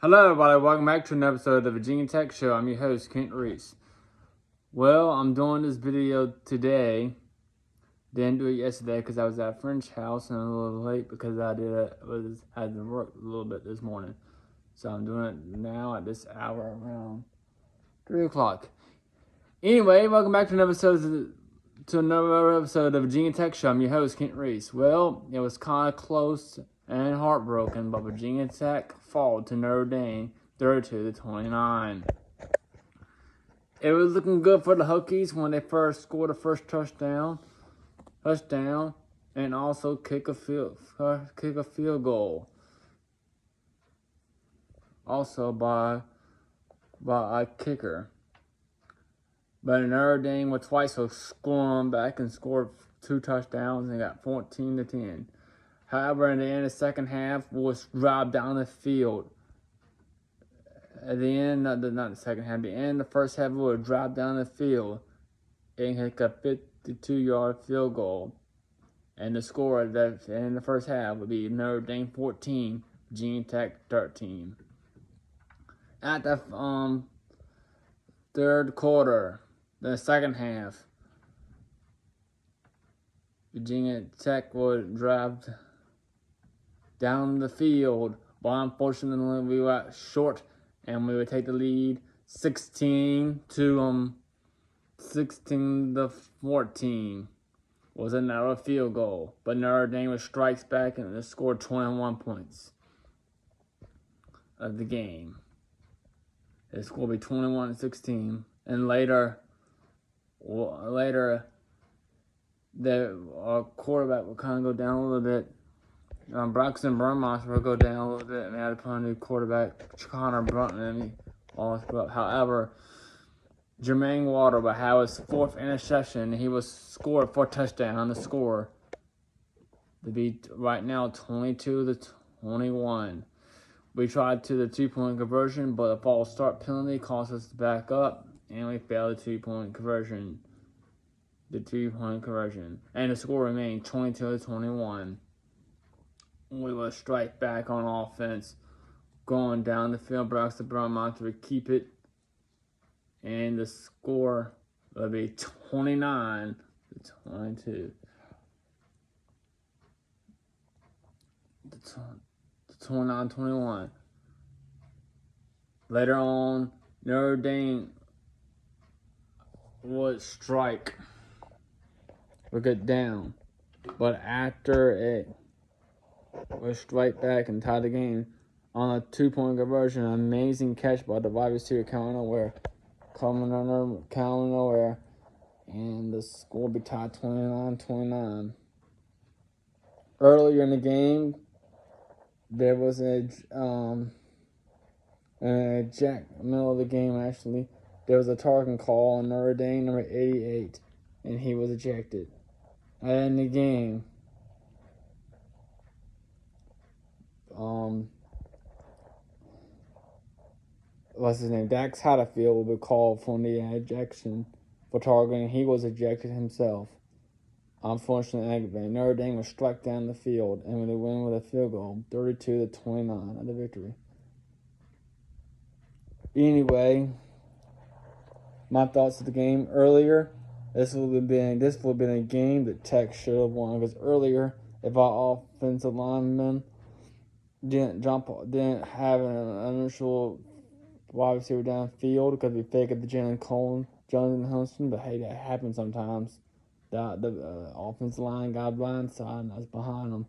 Hello, everybody. Welcome back to an episode of the Virginia Tech Show. I'm your host, Kent Reese. Well, I'm doing this video today. Didn't do it yesterday because I was at a friend's house and a little late because I had to work a little bit this morning. So I'm doing it now at this hour around 3 o'clock. Anyway, welcome back to another episode of the Virginia Tech Show. I'm your host, Kent Reese. Well, it was kind of close and heartbroken, but Virginia Tech fall to Notre Dame 32-29. It was looking good for the Hokies when they first scored the first touchdown, and also kick a field goal. Also by a kicker. But Notre Dame was twice so scoring back and scored 2 touchdowns and got 14-10. However, in the end of the second half, was drive down the field. At the end, not the second half, the end of the first half, we would drive down the field and hit a 52-yard field goal. And the score in the first half would be Notre Dame 14, Virginia Tech 13. At the third quarter, the second half, Virginia Tech would drive down the field, but unfortunately we were short and we would take the lead 16-14. Was another field goal, but Notre Dame strikes back and they scored 21 points of the game. The score will be 21-16, and later, our quarterback will kind of go down a little bit. Braxton Burmeister will go down a little bit, and they had to put a new quarterback, Connor Brunton. However, Jermaine Water will have his 4th interception. He was scored for a touchdown. The score to be right now 22-21. We tried to the 2-point conversion, but a false start penalty caused us to back up, and we failed the 2-point conversion. And the score remained 22-21. We will strike back on offense, going down the field. Braxton Burmeister would keep it, and the score will be 29-22. 29-21. Later on, Notre Dame would strike or get down, but after it would strike back and tie the game on a 2-point conversion. An amazing catch by the wide receiver coming nowhere, and the score would be tied 29-29. Earlier in the game, there was middle of the game actually, there was a targeting call on Notre Dame number 88, and he was ejected. And in the game, what's his name? Dax Hatterfield will be called for the ejection for targeting. He was ejected himself. Unfortunately, Notre Dame was struck down the field and would win with a field goal, 32-29 of the victory. Anyway, my thoughts of the game earlier. This would have been a game that Tech should have won, because earlier, if our offensive linemen didn't have an initial wide receiver downfield because we faked the Jonathan Houston, but hey, that happens sometimes. The offensive line got blindsided and I was behind them.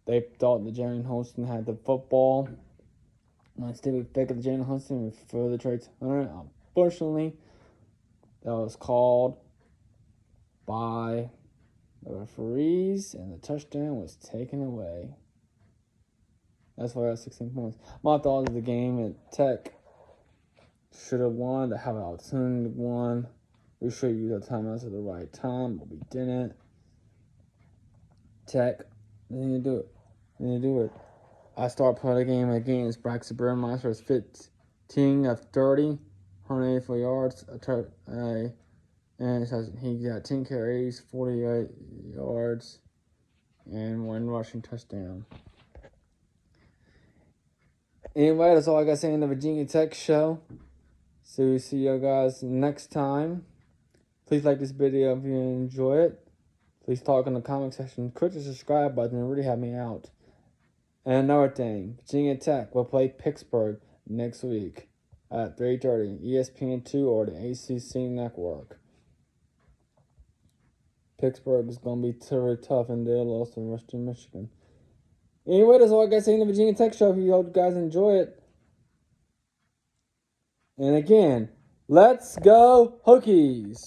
They thought that Jalen Houston had the football. Instead, we faked the Jalen Houston and further trade Hunter. Unfortunately, that was called by the referees, and the touchdown was taken away. That's why I got 16 points. My thoughts of the game at Tech should have won. They have an opportunity to win. We should use our timeouts at the right time, but we didn't. Tech, they need to do it. I start playing the game against Braxton Burmeister. Was 15 of 30, 184 yards, and he got 10 carries, 48 yards, and 1 rushing touchdown. Anyway, that's all I got to say in the Virginia Tech show. So we'll see you guys next time. Please like this video if you enjoy it. Please talk in the comment section. Click the subscribe button. It really help me out. And another thing, Virginia Tech will play Pittsburgh next week at 3:30, ESPN2 or the ACC network. Pittsburgh is going to be very tough, and they lost to Western Michigan. Anyway, that's all I got to say in the Virginia Tech show. If you hope you guys enjoy it. And again, let's go Hokies!